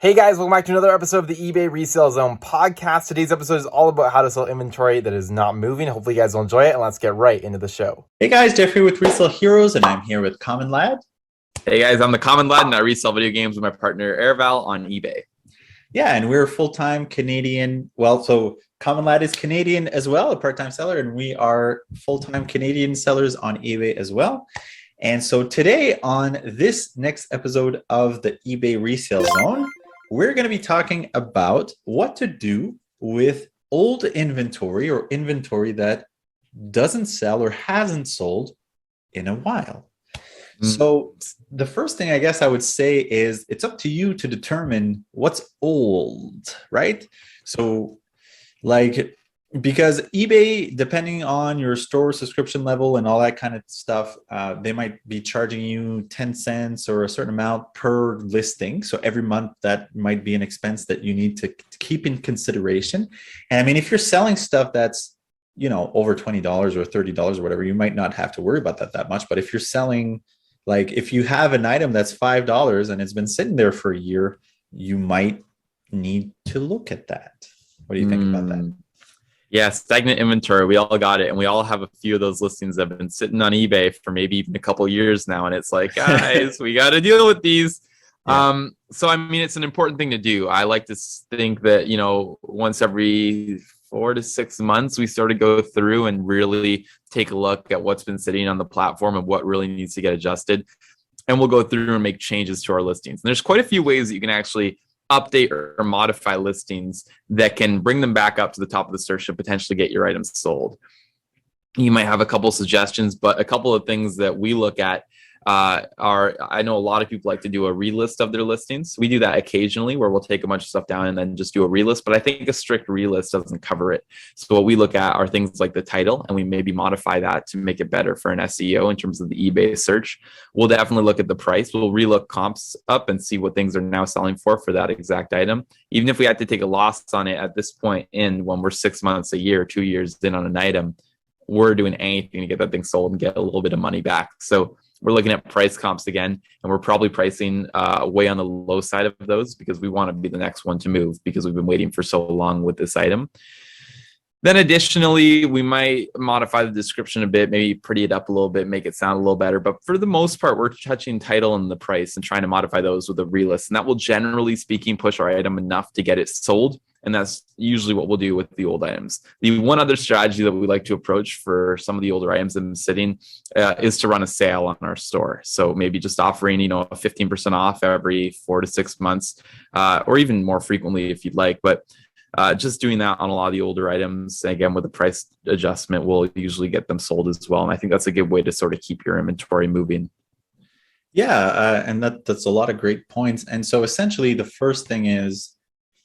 Hey guys, welcome back to another episode of the eBay Resale Zone podcast. Today's episode is all about how to sell inventory that is not moving. Hopefully you guys will enjoy it, and let's get right into the show. Hey guys, Jeffrey with Resale Heroes, and I'm here with Commonlad. Hey guys, I'm the Commonlad, and I resell video games with my partner Airval on eBay. Yeah, and we're full-time Canadian. Well, so Commonlad is Canadian as well, a part-time seller, and we are full-time Canadian sellers on eBay as well. And so today on this next episode of the eBay Resale Zone, we're going to be talking about what to do with old inventory or inventory that doesn't sell or hasn't sold in a while. So the first thing I guess I would say is it's up to you to determine what's old, right? So because eBay, depending on your store subscription level and all that kind of stuff, they might be charging you 10 cents or a certain amount per listing. So every month that might be an expense that you need to keep in consideration. And I mean, if you're selling stuff that's, over $20 or $30 or whatever, you might not have to worry about that much. But if you're selling, if you have an item that's $5 and it's been sitting there for a year, you might need to look at that. What do you think about that? Yeah, stagnant inventory. We all got it. And we all have a few of those listings that have been sitting on eBay for maybe even a couple of years now. And it's like, guys, we got to deal with these. Yeah. So, I mean, it's an important thing to do. I like to think that, once every 4 to 6 months, we sort of go through and really take a look at what's been sitting on the platform and what really needs to get adjusted. And we'll go through and make changes to our listings. And there's quite a few ways that you can actually update or modify listings that can bring them back up to the top of the search and potentially get your items sold. You might have a couple of suggestions, but a couple of things that we look at I know a lot of people like to do a relist of their listings. We do that occasionally where we'll take a bunch of stuff down and then just do a relist, but I think a strict relist doesn't cover it. So what we look at are things like the title, and we maybe modify that to make it better for an SEO in terms of the eBay search. We'll definitely look at the price. We'll relook comps up and see what things are now selling for that exact item. Even if we had to take a loss on it at this point when we're 6 months, a year, 2 years in on an item, we're doing anything to get that thing sold and get a little bit of money back. So we're looking at price comps again, and we're probably pricing way on the low side of those because we want to be the next one to move because we've been waiting for so long with this item. Then additionally, we might modify the description a bit, maybe pretty it up a little bit, make it sound a little better. But for the most part, we're touching title and the price and trying to modify those with a relist. And that will, generally speaking, push our item enough to get it sold. And that's usually what we'll do with the old items. The one other strategy that we like to approach for some of the older items that have been sitting is to run a sale on our store. So maybe just offering, a 15% off every 4 to 6 months, or even more frequently if you'd like. But just doing that on a lot of the older items, again, with a price adjustment, will usually get them sold as well. And I think that's a good way to sort of keep your inventory moving. Yeah, and that's a lot of great points. And so essentially the first thing is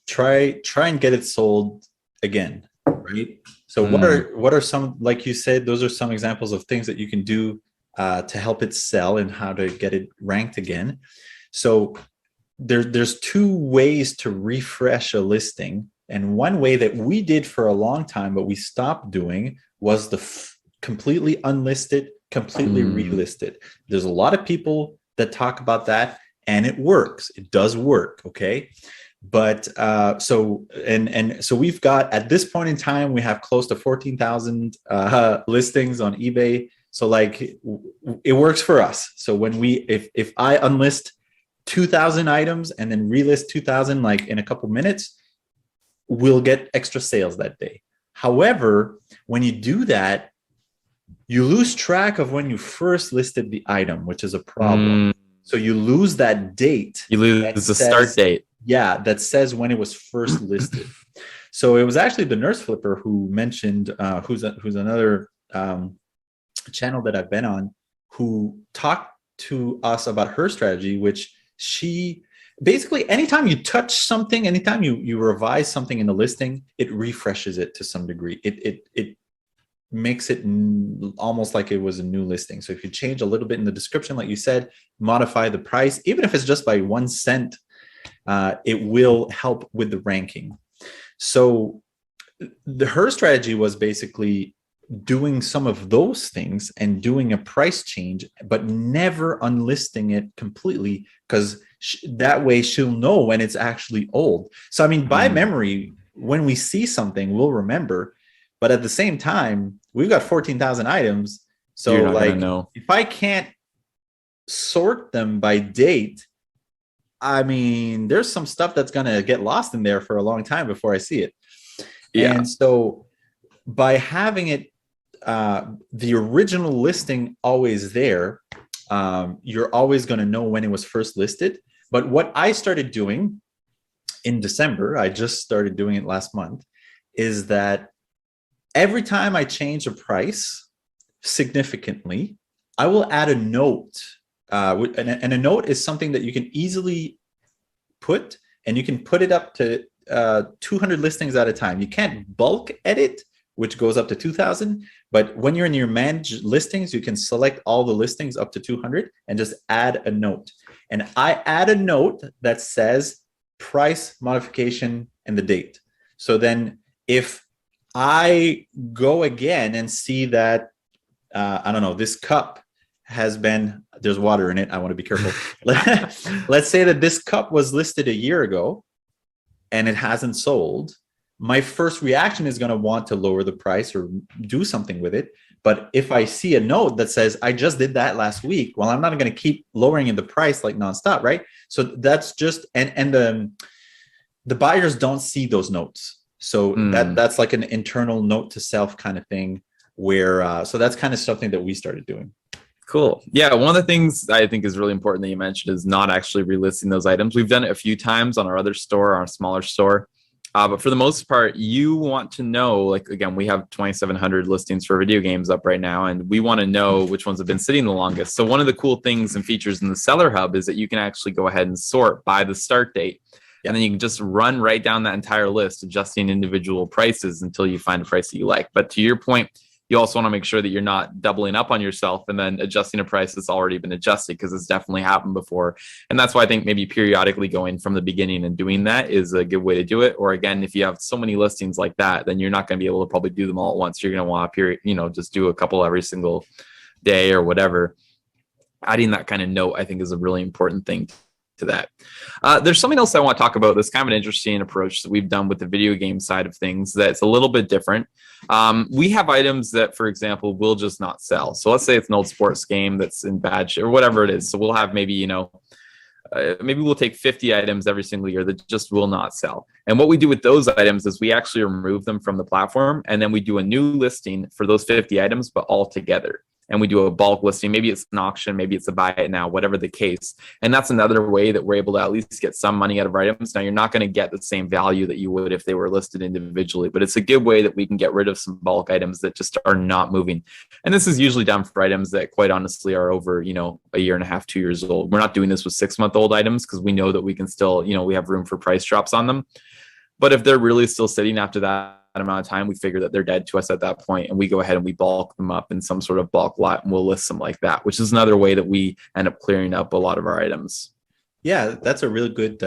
try and get it sold again, right? So what are some, like you said, those are some examples of things that you can do to help it sell and how to get it ranked again. So there's two ways to refresh a listing. And one way that we did for a long time, but we stopped doing, was the completely unlisted, completely relisted. There's a lot of people that talk about that, and it works. It does work, okay? But so we've got, at this point in time, we have close to 14,000 listings on eBay. So it works for us. So when if I unlist 2,000 items and then relist 2,000 in a couple minutes, we'll get extra sales that day. However, when you do that, you lose track of when you first listed the item, which is a problem. So you lose that date. You lose the start date. Yeah, that says when it was first listed. So it was actually the Nurse Flipper who mentioned, who's another channel that I've been on, who talked to us about her strategy, which she basically, anytime you touch something, anytime you revise something in the listing, it refreshes it to some degree. It makes it almost like it was a new listing. So if you change a little bit in the description, like you said, modify the price, even if it's just by 1 cent, it will help with the ranking. So her strategy was basically doing some of those things and doing a price change, but never unlisting it completely, because that way she'll know when it's actually old. So, I mean, by memory, when we see something, we'll remember. But at the same time, we've got 14,000 items. So, You're not like, gonna know. if I can't sort them by date, I mean, there's some stuff that's going to get lost in there for a long time before I see it. Yeah. And so by having it, the original listing always there, you're always going to know when it was first listed. But what I started doing in December, I just started doing it last month, is that every time I change a price significantly, I will add a note. And a note is something that you can easily put, and you can put it up to 200 listings at a time. You can't bulk edit, which goes up to 2,000. But when you're in your managed listings, you can select all the listings up to 200 and just add a note. And I add a note that says price, modification, and the date. So then if I go again and see that, I don't know, this cup has been, there's water in it, I want to be careful. Let's say that this cup was listed a year ago and it hasn't sold. My first reaction is going to want to lower the price or do something with it. But if I see a note that says, I just did that last week, well, I'm not going to keep lowering in the price like nonstop, right? So that's just, and the buyers don't see those notes. So that's like an internal note to self kind of thing where, so that's kind of something that we started doing. Cool. Yeah, one of the things I think is really important that you mentioned is not actually relisting those items. We've done it a few times on our other store, our smaller store. But for the most part, you want to know, like, again, we have 2,700 listings for video games up right now, and we want to know which ones have been sitting the longest. So one of the cool things and features in the Seller Hub is that you can actually go ahead and sort by the start date. And then you can just run right down that entire list, adjusting individual prices until you find a price that you like. But to your point, you also want to make sure that you're not doubling up on yourself and then adjusting a price that's already been adjusted, because it's definitely happened before. And that's why I think maybe periodically going from the beginning and doing that is a good way to do it. Or again, if you have so many listings like that, then you're not going to be able to probably do them all at once. You're going to want to just do a couple every single day or whatever. Adding that kind of note, I think, is a really important thing to that. There's something else I want to talk about that's kind of an interesting approach that we've done with the video game side of things that's a little bit different. We have items that, for example, will just not sell. So let's say it's an old sports game that's in bad shape or whatever it is. So we'll have maybe, maybe we'll take 50 items every single year that just will not sell. And what we do with those items is we actually remove them from the platform, and then we do a new listing for those 50 items, but all together. And we do a bulk listing. Maybe it's an auction, maybe it's a buy it now, whatever the case. And that's another way that we're able to at least get some money out of items. Now, you're not going to get the same value that you would if they were listed individually, but it's a good way that we can get rid of some bulk items that just are not moving. And this is usually done for items that quite honestly are over, a year and a half, 2 years old. We're not doing this with 6-month-old items because we know that we can still, we have room for price drops on them. But if they're really still sitting after that amount of time, we figure that they're dead to us at that point, and we go ahead and we bulk them up in some sort of bulk lot, and we'll list them like that, which is another way that we end up clearing up a lot of our items. Yeah, that's a really good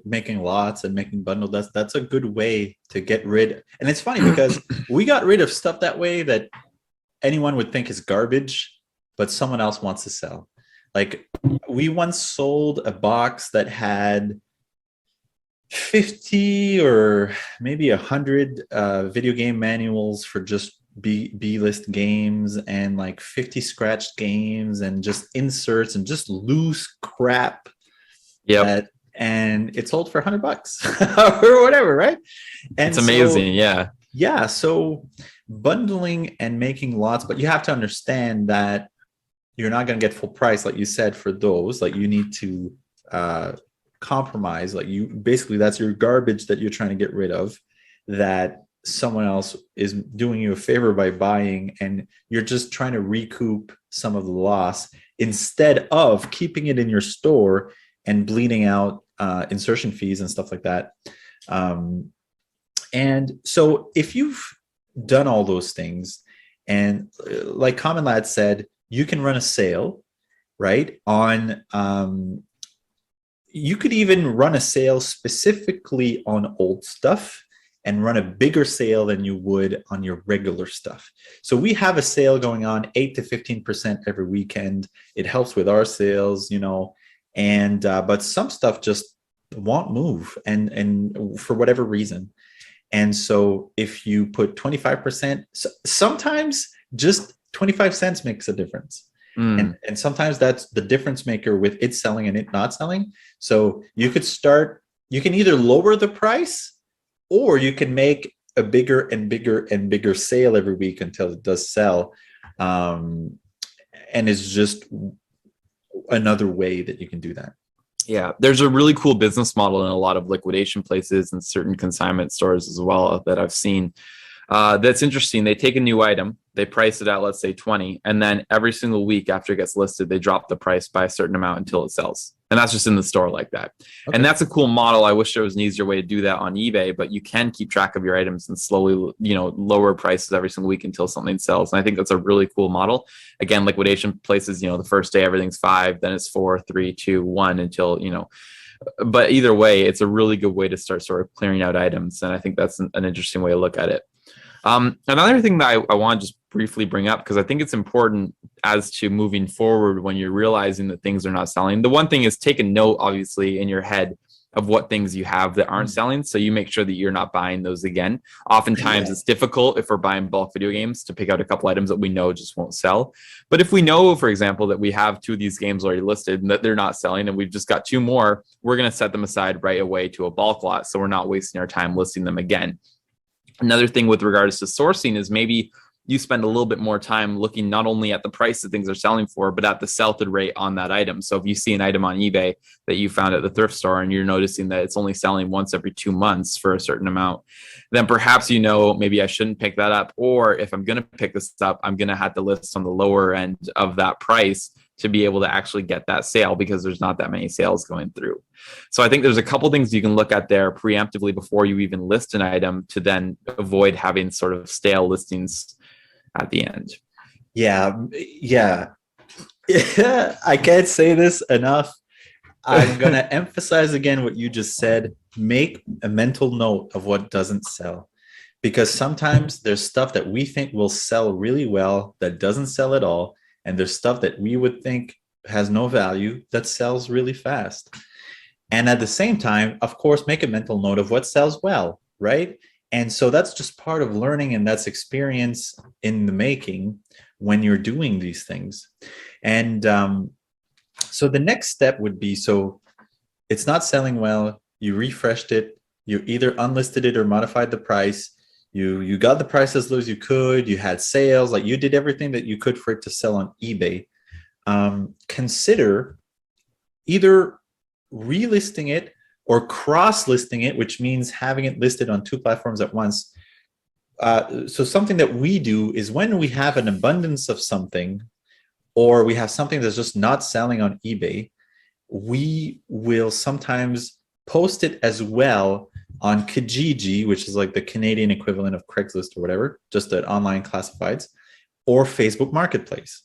making lots and making bundles. That's a good way to get rid. And it's funny because we got rid of stuff that way that anyone would think is garbage, but someone else wants to sell. Like, we once sold a box that had 50 or maybe 100 video game manuals for just B-list games, and like 50 scratched games and just inserts and just loose crap. Yeah. And it sold for $100 or whatever, right? And it's amazing. Yeah. So bundling and making lots, but you have to understand that you're not going to get full price, like you said, for those. Like, you need to compromise. Like, basically that's your garbage that you're trying to get rid of, that someone else is doing you a favor by buying, and you're just trying to recoup some of the loss instead of keeping it in your store and bleeding out insertion fees and stuff like that. And so if you've done all those things, and like Commonlad said, you can run a sale, right? You could even run a sale specifically on old stuff and run a bigger sale than you would on your regular stuff. So we have a sale going on 8 to 15% every weekend. It helps with our sales, and but some stuff just won't move and for whatever reason. And so if you put 25%, sometimes just 25 cents makes a difference. And sometimes that's the difference maker with it selling and it not selling. So you can either lower the price, or you can make a bigger and bigger and bigger sale every week until it does sell. And it's just another way that you can do that. Yeah, there's a really cool business model in a lot of liquidation places and certain consignment stores as well that I've seen. That's interesting. They take a new item, they price it at, let's say 20, and then every single week after it gets listed, they drop the price by a certain amount until it sells. And that's just in the store like that. Okay. And that's a cool model. I wish there was an easier way to do that on eBay, but you can keep track of your items and slowly, lower prices every single week until something sells. And I think that's a really cool model. Again, liquidation places, the first day everything's 5, then it's 4, 3, 2, 1 until, but either way, it's a really good way to start sort of clearing out items. And I think that's an interesting way to look at it. Another thing that I want to just briefly bring up, because I think it's important as to moving forward when you're realizing that things are not selling. The one thing is take a note, obviously, in your head of what things you have that aren't selling, so you make sure that you're not buying those again. Oftentimes it's difficult if we're buying bulk video games to pick out a couple items that we know just won't sell. But if we know, for example, that we have 2 of these games already listed and that they're not selling and we've just got 2 more, we're going to set them aside right away to a bulk lot, so we're not wasting our time listing them again. Another thing with regards to sourcing is maybe you spend a little bit more time looking not only at the price that things are selling for, but at the sell-through rate on that item. So if you see an item on eBay that you found at the thrift store and you're noticing that it's only selling once every 2 months for a certain amount, then perhaps maybe I shouldn't pick that up. Or if I'm going to pick this up, I'm going to have to list on the lower end of that price to be able to actually get that sale, because there's not that many sales going through. So I think there's a couple things you can look at there preemptively before you even list an item to then avoid having sort of stale listings at the end. Yeah. I can't say this enough. I'm going to emphasize again what you just said. Make a mental note of what doesn't sell, because sometimes there's stuff that we think will sell really well that doesn't sell at all. And there's stuff that we would think has no value that sells really fast. And at the same time, of course, make a mental note of what sells well, right? And so that's just part of learning, and that's experience in the making when you're doing these things. And so the next step would be, so it's not selling well, you refreshed it, you either unlisted it or modified the price, you got the price as low as you could, you had sales, like you did everything that you could for it to sell on eBay. Consider either relisting it or cross-listing it, which means having it listed on 2 platforms at once. So something that we do is when we have an abundance of something, or we have something that's just not selling on eBay, we will sometimes post it as well on Kijiji, which is like the Canadian equivalent of Craigslist or whatever, just the online classifieds, or Facebook Marketplace.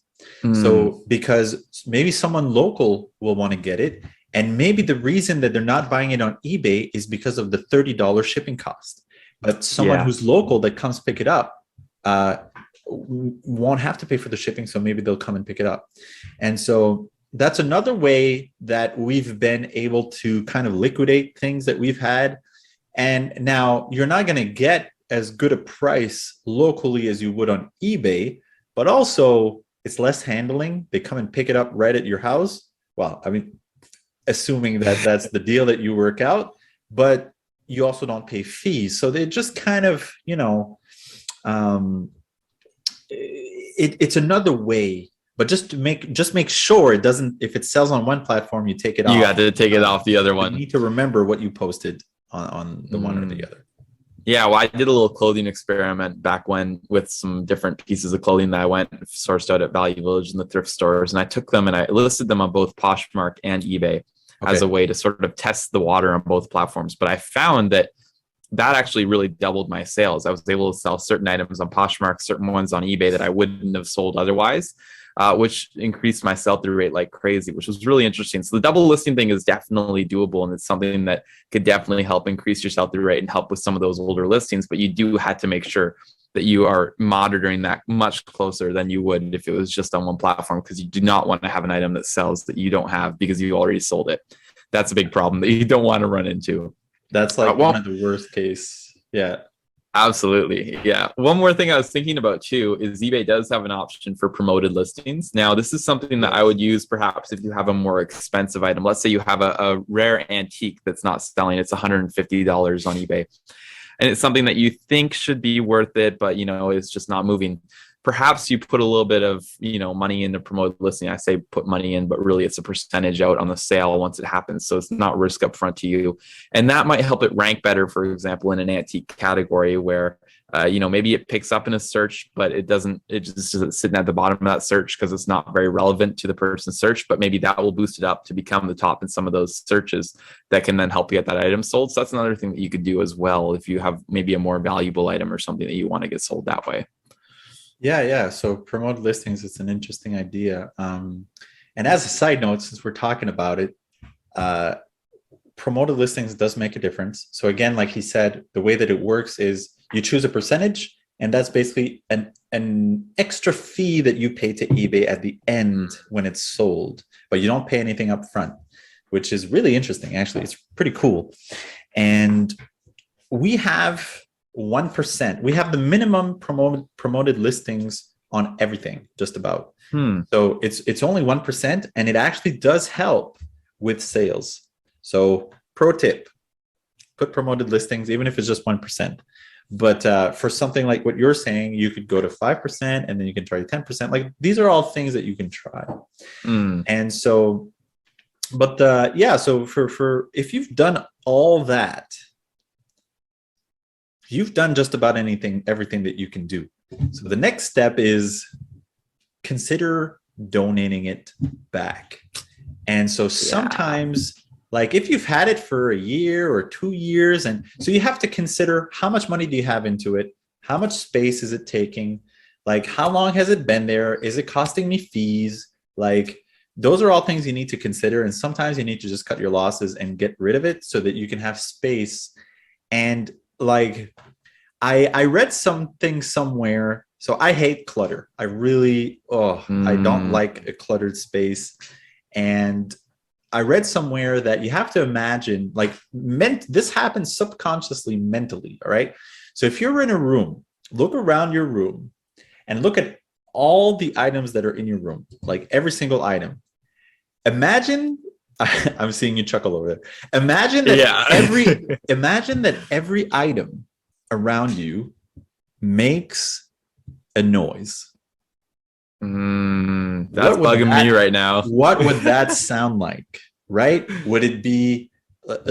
So because maybe someone local will want to get it, and maybe the reason that they're not buying it on eBay is because of the $30 shipping cost. But someone who's local that comes pick it up won't have to pay for the shipping, so maybe they'll come and pick it up. And so that's another way that we've been able to kind of liquidate things that we've had. And now you're not going to get as good a price locally as you would on eBay, but also it's less handling. They come and pick it up right at your house. Well, I mean, assuming that that's the deal that you work out, but you also don't pay fees. So they just kind of, it's another way, but just make sure it doesn't, if it sells on one platform, you take it off. You got to take it off the other one. You need to remember what you posted on the one or the other. Yeah, well, I did a little clothing experiment back when with some different pieces of clothing that I went sourced out at Value Village and the thrift stores. And I took them and I listed them on both Poshmark and eBay as a way to sort of test the water on both platforms. But I found that actually really doubled my sales. I was able to sell certain items on Poshmark, certain ones on eBay that I wouldn't have sold otherwise. which increased my sell-through rate like crazy, which was really interesting. So the double listing thing is definitely doable, and it's something that could definitely help increase your sell-through rate and help with some of those older listings. But you do have to make sure that you are monitoring that much closer than you would if it was just on one platform, because you do not want to have an item that sells that you don't have because you already sold it. That's a big problem that you don't want to run into. That's like one of the worst case. Yeah. Absolutely. Yeah. One more thing I was thinking about too is eBay does have an option for promoted listings. Now, this is something that I would use perhaps if you have a more expensive item. Let's say you have a rare antique that's not selling. It's $150 on eBay. And it's something that you think should be worth it, but, it's just not moving. Perhaps you put a little bit of, money into promoted listing. I say put money in, but really it's a percentage out on the sale once it happens. So it's not risk up front to you. And that might help it rank better, for example, in an antique category where, maybe it picks up in a search, but it just isn't sitting at the bottom of that search because it's not very relevant to the person's search. But maybe that will boost it up to become the top in some of those searches that can then help you get that item sold. So that's another thing that you could do as well if you have maybe a more valuable item or something that you want to get sold that way. Yeah. So promoted listings, it's an interesting idea. And as a side note, since we're talking about it, promoted listings does make a difference. So again, like he said, the way that it works is you choose a percentage, and that's basically an extra fee that you pay to eBay at the end when it's sold, but you don't pay anything up front, which is really interesting. Actually, it's pretty cool. And we have 1%. We have the minimum promoted listings on everything, just about. So it's only 1%, and it actually does help with sales. So pro tip, put promoted listings, even if it's just 1%. But for something like what you're saying, you could go to 5%, and then you can try 10%. Like, these are all things that you can try. And so, but so for if you've done all that, you've done just about everything that you can do. So the next step is consider donating it back. And so sometimes, like if you've had it for a year or 2 years, and so you have to consider how much money do you have into it? How much space is it taking? Like, how long has it been there? Is it costing me fees? Like, those are all things you need to consider. And sometimes you need to just cut your losses and get rid of it so that you can have space. And like, I read something somewhere. So I hate clutter. I really, I don't like a cluttered space. And I read somewhere that you have to imagine, like, this happens subconsciously mentally. All right. So if you're in a room, look around your room and look at all the items that are in your room, like every single item. Imagine, I'm seeing you chuckle over there. Imagine that imagine that every item around you makes a noise. That's bugging me right now. What would that sound like? Right? Would it be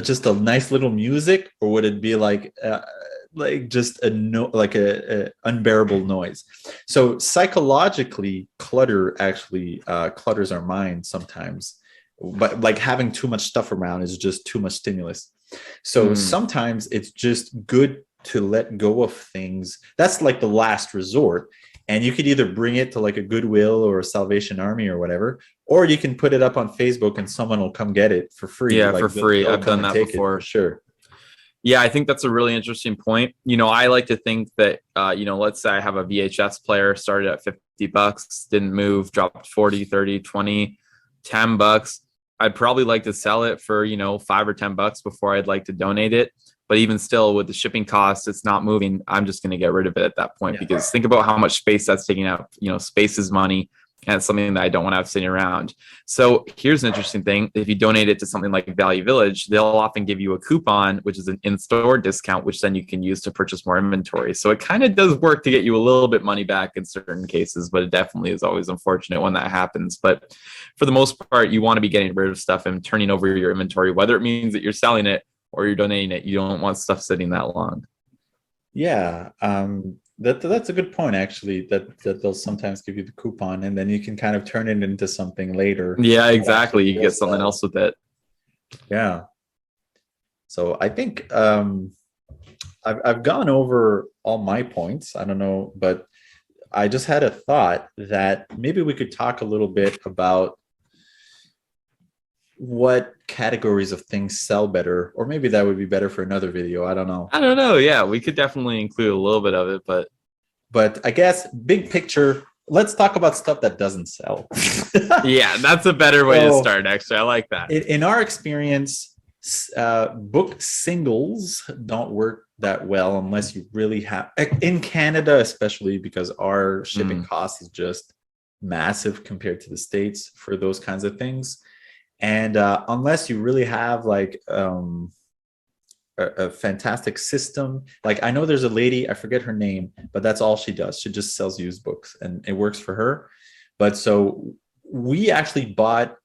just a nice little music, or would it be like just a unbearable noise? So psychologically, clutter actually clutters our mind sometimes. But like having too much stuff around is just too much stimulus. So sometimes it's just good to let go of things. That's like the last resort. And you could either bring it to like a Goodwill or a Salvation Army or whatever, or you can put it up on Facebook and someone will come get it for free. Yeah, like, for free. I've done that before. For sure. Yeah, I think that's a really interesting point. I like to think that, let's say I have a VHS player, started at $50, didn't move, dropped 40, 30, 20, $10. I'd probably like to sell it for, $5 or $10 before I'd like to donate it. But even still, with the shipping costs, it's not moving. I'm just going to get rid of it at that point, because think about how much space that's taking up. Space is money, and it's something that I don't want to have sitting around. So here's an interesting thing. If you donate it to something like Value Village, they'll often give you a coupon, which is an in-store discount, which then you can use to purchase more inventory. So it kind of does work to get you a little bit money back in certain cases, but it definitely is always unfortunate when that happens. But for the most part, you want to be getting rid of stuff and turning over your inventory, whether it means that you're selling it or you're donating it. You don't want stuff sitting that long. Yeah, that's a good point, actually, that they'll sometimes give you the coupon and then you can kind of turn it into something later. Yeah, exactly. You get something else with it. Yeah. So I think I've gone over all my points. I don't know, but I just had a thought that maybe we could talk a little bit about what categories of things sell better, or maybe that would be better for another video. I don't know. I don't know. Yeah, we could definitely include a little bit of it, But I guess big picture, let's talk about stuff that doesn't sell. yeah, that's a better way to start. Actually, I like that. In our experience, book singles don't work that well unless you really have, in Canada especially, because our shipping cost is just massive compared to the States for those kinds of things. And unless you really have like a fantastic system, like I know there's a lady, I forget her name, but that's all she does. She just sells used books and it works for her. But so we actually bought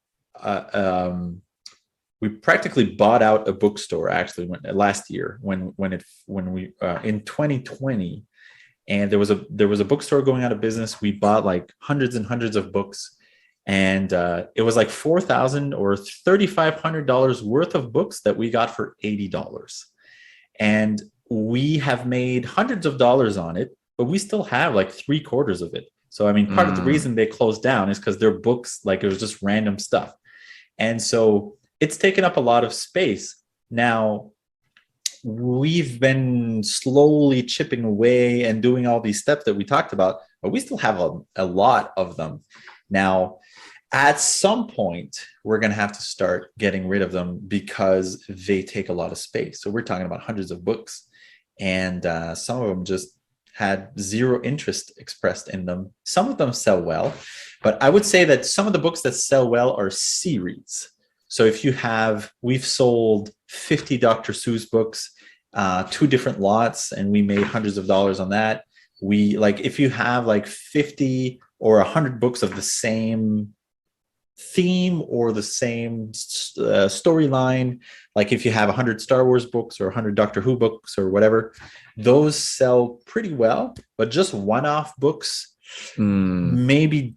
we practically bought out a bookstore actually last year when we in 2020, and there was a bookstore going out of business. We bought like hundreds and hundreds of books, and it was like $4,000 or $3,500 worth of books that we got for $80, and we have made hundreds of dollars on it, but we still have like 3/4 of it. So I mean, part of the reason they closed down is because their books, like, it was just random stuff, and so it's taken up a lot of space. Now, we've been slowly chipping away and doing all these steps that we talked about, but we still have a lot of them. Now, at some point, we're going to have to start getting rid of them because they take a lot of space. So we're talking about hundreds of books, and some of them just had zero interest expressed in them. Some of them sell well, but I would say that some of the books that sell well are series. So if you have, we've sold 50 Dr. Seuss books, 2 different lots, and we made hundreds of dollars on that. We, like, if you have like 50 or 100 books of the same theme or the same storyline, like if you have 100 Star Wars books or 100 Doctor Who books or whatever, those sell pretty well. But just one-off books, maybe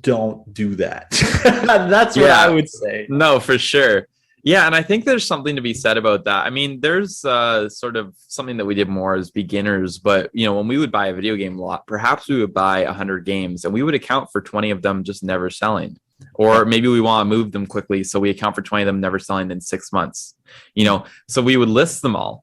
don't do that. That's what I would say. No, for sure. Yeah, and I think there's something to be said about that. I mean, there's sort of something that we did more as beginners, but you know, when we would buy a video game lot, perhaps we would buy 100 games and we would account for 20 of them just never selling. Or maybe we want to move them quickly, so we account for 20 of them never selling in 6 months. You know, so we would list them all.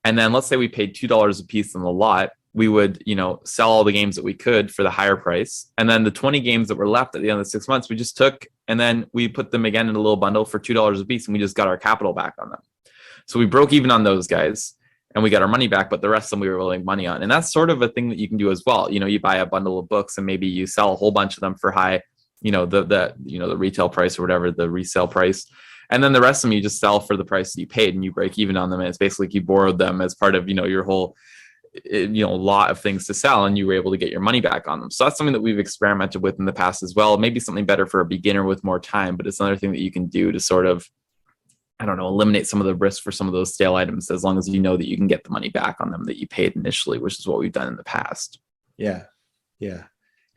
And then let's say we paid $2 a piece on the lot. We would, you know, sell all the games that we could for the higher price. And then the 20 games that were left at the end of the 6 months, we just took, and then we put them again in a little bundle for $2 a piece, and we just got our capital back on them. So we broke even on those guys and we got our money back, but the rest of them we were rolling money on. And that's sort of a thing that you can do as well. You know, you buy a bundle of books and maybe you sell a whole bunch of them for high, you know, the retail price or whatever, the resale price. And then the rest of them you just sell for the price that you paid, and you break even on them. And it's basically like you borrowed them as part of, you know, your whole, you know, lot of things to sell, and you were able to get your money back on them. So that's something that we've experimented with in the past as well. Maybe something better for a beginner with more time, but it's another thing that you can do to sort of, I don't know, eliminate some of the risk for some of those stale items, as long as you know that you can get the money back on them that you paid initially, which is what we've done in the past. Yeah. Yeah.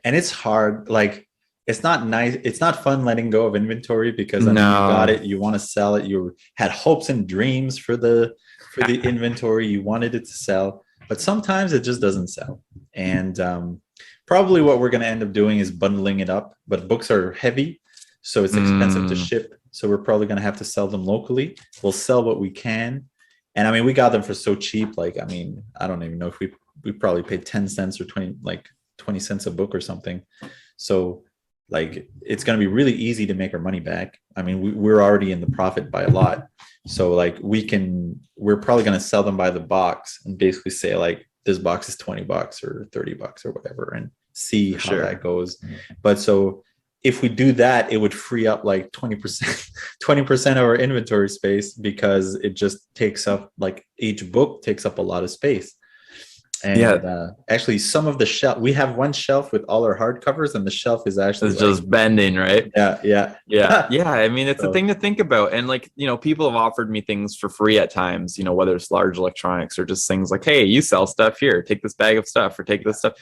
And it's hard. Like, it's not nice. It's not fun letting go of inventory because I mean, you got it, you want to sell it. You had hopes and dreams for the inventory. You wanted it to sell, but sometimes it just doesn't sell. And probably what we're going to end up doing is bundling it up, but books are heavy, so it's expensive to ship. So we're probably going to have to sell them locally. We'll sell what we can. And I mean, we got them for so cheap. Like, I mean, I don't even know if we probably paid 10 cents or 20 cents a book or something. So like, it's going to be really easy to make our money back. I mean, we're already in the profit by a lot. So like, we're probably going to sell them by the box and basically say like, this box is $20 or $30 or whatever, and see how that goes. But so if we do that, it would free up like 20% of our inventory space, because it just takes up, like, each book takes up a lot of space. And actually, some of the shelf, we have one shelf with all our hardcovers, and the shelf is actually just bending, right? Yeah. I mean, it's a thing to think about. And like, you know, people have offered me things for free at times, you know, whether it's large electronics or just things like, hey, you sell stuff here, take this bag of stuff or take this stuff.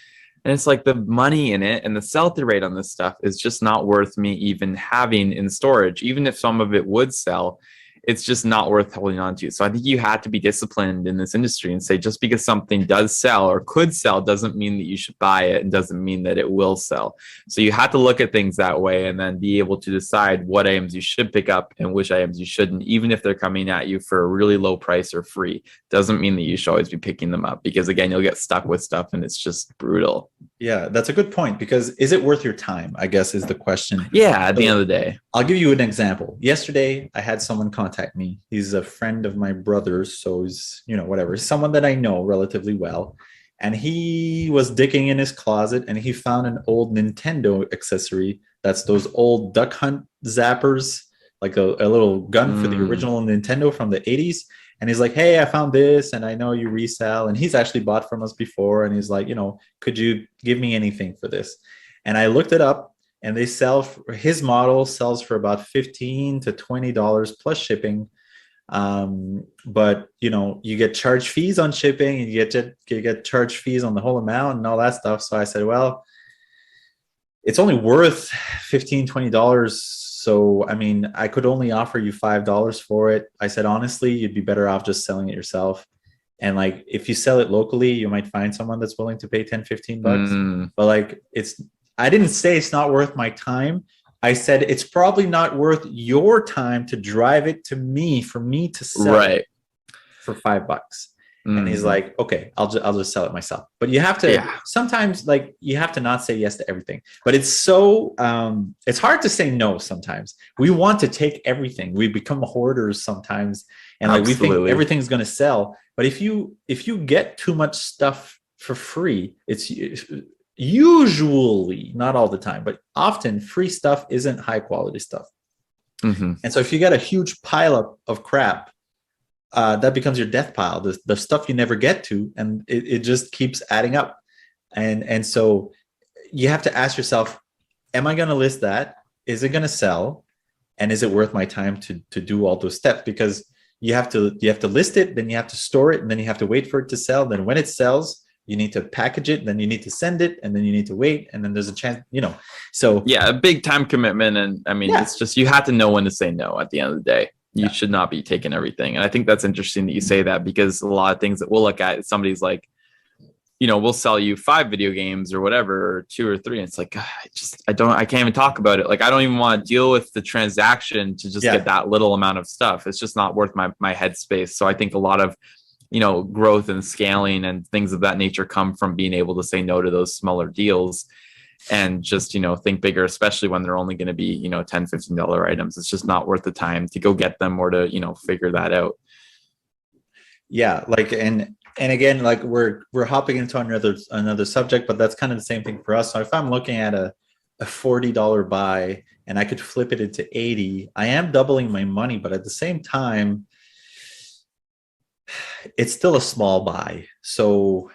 And it's like the money in it and the sell-through rate on this stuff is just not worth me even having in storage. Even if some of it would sell, it's just not worth holding on to. So I think you have to be disciplined in this industry and say, just because something does sell or could sell doesn't mean that you should buy it, and doesn't mean that it will sell. So you have to look at things that way and then be able to decide what items you should pick up and which items you shouldn't, even if they're coming at you for a really low price or free. Doesn't mean that you should always be picking them up, because again, you'll get stuck with stuff and it's just brutal. Yeah, that's a good point, because is it worth your time, I guess, is the question. Yeah, at the end of the day. I'll give you an example. Yesterday, I had someone contact me. He's a friend of my brother's, so he's, whatever, someone that I know relatively well. And he was digging in his closet and he found an old Nintendo accessory. That's those old Duck Hunt zappers, like a little gun for the original Nintendo from the 80s. And he's like, hey, I found this and I know you resell. And he's actually bought from us before. And he's like, could you give me anything for this? And I looked it up, and they his model sells for about $15 to $20 plus shipping. But you get charged fees on shipping, and you get charged fees on the whole amount and all that stuff. So I said, well, it's only worth $15, $20. So, I mean, I could only offer you $5 for it. I said, honestly, you'd be better off just selling it yourself. And like, if you sell it locally, you might find someone that's willing to pay 10, 15 bucks. But like, I didn't say it's not worth my time. I said, it's probably not worth your time to drive it to me for me to sell it for $5. And he's like, okay, I'll just sell it myself. But you have to sometimes, like, you have to not say yes to everything. But it's so it's hard to say no sometimes. We want to take everything. We become hoarders sometimes, and like we think everything's going to sell. But if you get too much stuff for free, it's usually, not all the time, but often, free stuff isn't high quality stuff. And so if you get a huge pile of crap, that becomes your death pile, the stuff you never get to, and it just keeps adding up. And so you have to ask yourself, am I going to list that? Is it going to sell? And is it worth my time to do all those steps? Because you have to list it, then you have to store it, and then you have to wait for it to sell. Then when it sells, you need to package it, then you need to send it, and then you need to wait, and then there's a chance, so yeah, a big time commitment. And I mean, it's just, you have to know when to say no at the end of the day. You should not be taking everything. And I think that's interesting that you say that, because a lot of things that we'll look at, somebody's like, we'll sell you 5 video games or whatever, or 2 or 3. And it's like, I can't even talk about it. Like, I don't even want to deal with the transaction to just get that little amount of stuff. It's just not worth my headspace. So I think a lot of, growth and scaling and things of that nature come from being able to say no to those smaller deals. And just, think bigger, especially when they're only going to be, $10, $15 items. It's just not worth the time to go get them or to, figure that out. Yeah. Like, and again, like we're hopping into another subject, but that's kind of the same thing for us. So if I'm looking at a $40 buy and I could flip it into 80, I am doubling my money, but at the same time, it's still a small buy. So,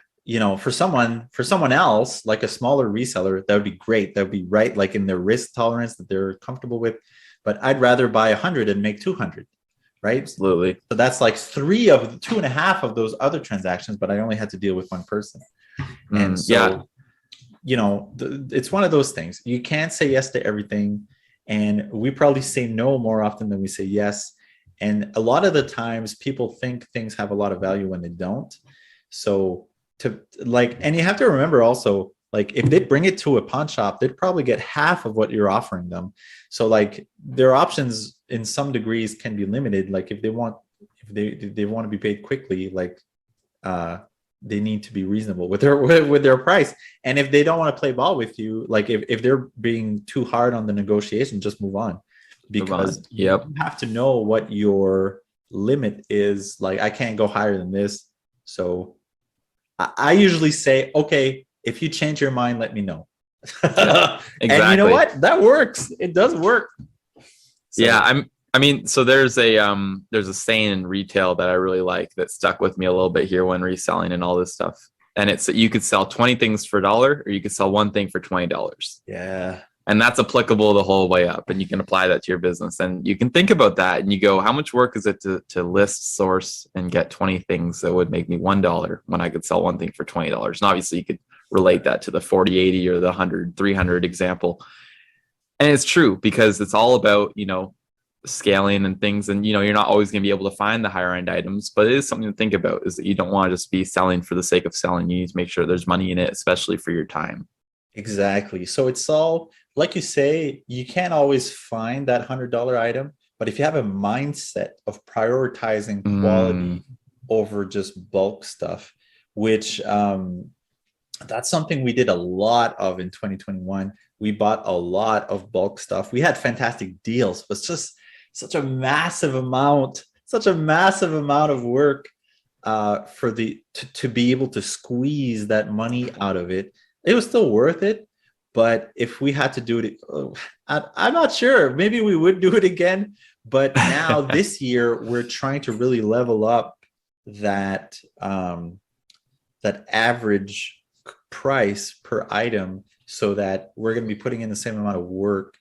for someone else, like a smaller reseller, that would be great. That would be right, like in their risk tolerance that they're comfortable with. But I'd rather buy 100 and make 200, right? Absolutely. So that's like 2.5 of those other transactions, but I only had to deal with one person. And so, it's one of those things. You can't say yes to everything. And we probably say no more often than we say yes. And a lot of the times people think things have a lot of value when they don't. So and you have to remember also, like, if they bring it to a pawn shop, they'd probably get half of what you're offering them. So like, their options in some degrees can be limited. Like if they want to be paid quickly, like they need to be reasonable with their price. And if they don't want to play ball with you, like if they're being too hard on the negotiation, just move on. Because you have to know what your limit is. Like, I can't go higher than this. So I usually say, okay, if you change your mind, let me know. Exactly. And you know what? That works. It does work. So. Yeah. So there's a saying in retail that I really like that stuck with me a little bit here when reselling and all this stuff. And it's that you could sell 20 things for $1, or you could sell one thing for $20. Yeah. And that's applicable the whole way up. And you can apply that to your business. And you can think about that and you go, how much work is it to list, source, and get 20 things that would make me $1 when I could sell one thing for $20? And obviously you could relate that to the 40, 80 or the 100, 300 example. And it's true, because it's all about, scaling and things, and you're not always going to be able to find the higher end items, but it is something to think about, is that you don't want to just be selling for the sake of selling. You need to make sure there's money in it, especially for your time. Exactly. So it's all, like you say, you can't always find that $100 item, but if you have a mindset of prioritizing quality over just bulk stuff, which that's something we did a lot of in 2021. We bought a lot of bulk stuff. We had fantastic deals, but it's just such a massive amount of work to be able to squeeze that money out of it. It was still worth it, but if we had to do it, I'm not sure. Maybe we would do it again. But now this year, we're trying to really level up that that average price per item, so that we're going to be putting in the same amount of work,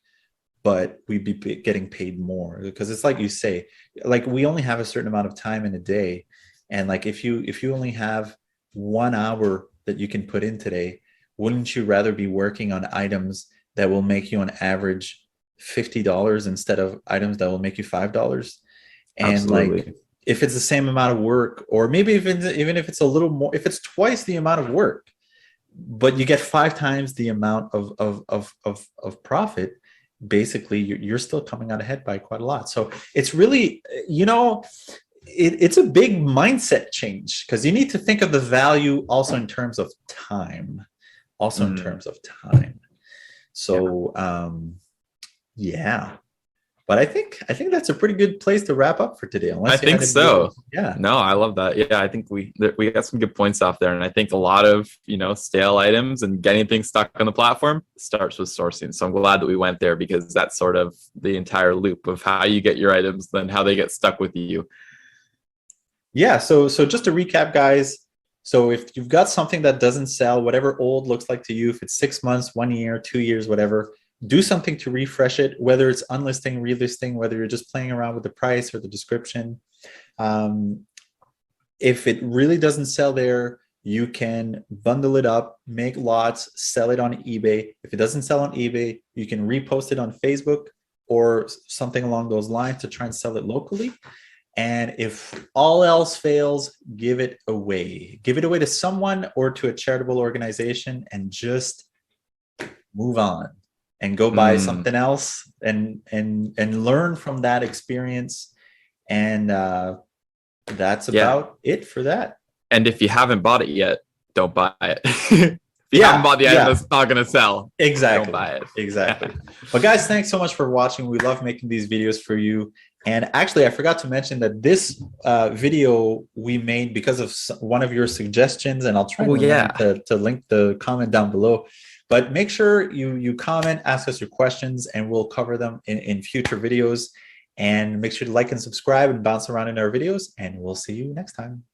but we'd be getting paid more. Because it's like you say, like, we only have a certain amount of time in a day, and like if you only have 1 hour that you can put in today, wouldn't you rather be working on items that will make you on average $50 instead of items that will make you $5? And Absolutely. like, if it's the same amount of work, or maybe even if it's a little more, if it's twice the amount of work, but you get 5 times the amount of profit, basically you're still coming out ahead by quite a lot. So it's really, it's a big mindset change, because you need to think of the value also in terms of time. So yeah. But I think that's a pretty good place to wrap up for today. I think so. Yeah. No, I love that. Yeah, I think we got some good points off there, and I think a lot of stale items and getting things stuck on the platform starts with sourcing. So I'm glad that we went there, because that's sort of the entire loop of how you get your items, then how they get stuck with you. Yeah. So just to recap, guys. So if you've got something that doesn't sell, whatever old looks like to you, if it's 6 months, 1 year, 2 years, whatever, do something to refresh it, whether it's unlisting, relisting, whether you're just playing around with the price or the description. If it really doesn't sell there, you can bundle it up, make lots, sell it on eBay. If it doesn't sell on eBay, you can repost it on Facebook or something along those lines to try and sell it locally. And if all else fails, give it away. Give it away to someone or to a charitable organization, and just move on and go buy something else and learn from that experience. And that's about it for that. And if you haven't bought it yet, don't buy it. If you haven't bought the item that's not going to sell, exactly. Don't buy it. Exactly. But guys, thanks so much for watching. We love making these videos for you. And actually, I forgot to mention that this video we made because of one of your suggestions, and I'll try to link the comment down below. But make sure you comment, ask us your questions, and we'll cover them in future videos. And make sure to like and subscribe and bounce around in our videos, and we'll see you next time.